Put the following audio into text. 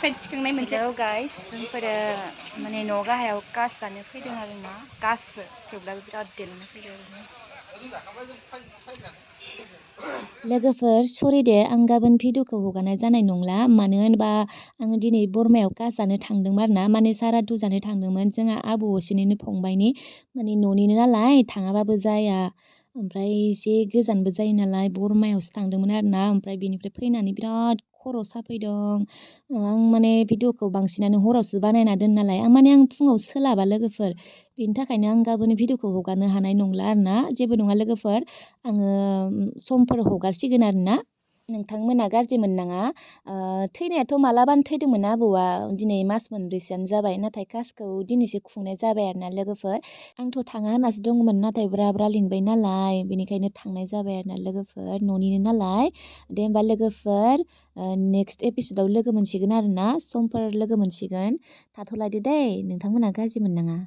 suicide थिखांनाय मोनसे hello guys जोंफोरो माने न' गाहायाव कास जानो फैदों आरोना काससो थेवब्लाबो बिराद देलायना फैदों आरोना लोगोफोर सरि दे आं गाबोन भिडिअखौ हगारनाय जानाय नंला मानो होनबा आङो दिनै बरमायाव कास जानो थांदोंमोन आरोना माने सारादु जानो थांदोंमोन जोंहा आबौ असेनिनो फंबायनि माने न'निनो नालाय थाङाबाबो जाया ओमफ्राय एसे गोजानबो जायो नालाय बरमायावसो थांदोंमोन आरोना ओमफ्राय बेनिफ्राय फैनानै बिराद खर' साफैदों आं माने भिडिअखौ बांसिनानो हरावसो बानायना दोन नालाय आं फुङाव सोलाबा लोगोफोर बेनि थाखायनो आं गाबोन भिडिअखौ हगारनो हानाय नंला आरोना जेबो नङा लोगोफोर आङो समफोर हगारसिगोन आरोना नोंथांमोना गाज्रि मोननाङा थैनायाथ' मालाबानो थैदोंमोन आबौआ दिनै मास मोनब्रैसोआनो जाबाय नाथाय कासखौ दिनैसो खुंनाय जाबाय आरोना लोगोफोर आंथ' थाङा होननासो दंमोन नाथाय ब्रा ब्रा लिंबाय नालाय बेनिखायनो थांनाय जाबाय आरोना लोगोफोर न'निनो नालाय दे होमबा लोगोफोर नेक्स्ट एपिसोडाव लोगो मोनसिगोन आरोना समफोर लोगो मोनसिगोन थाथ'लायदो दै नोंथांमोना गाज्रि मोननाङा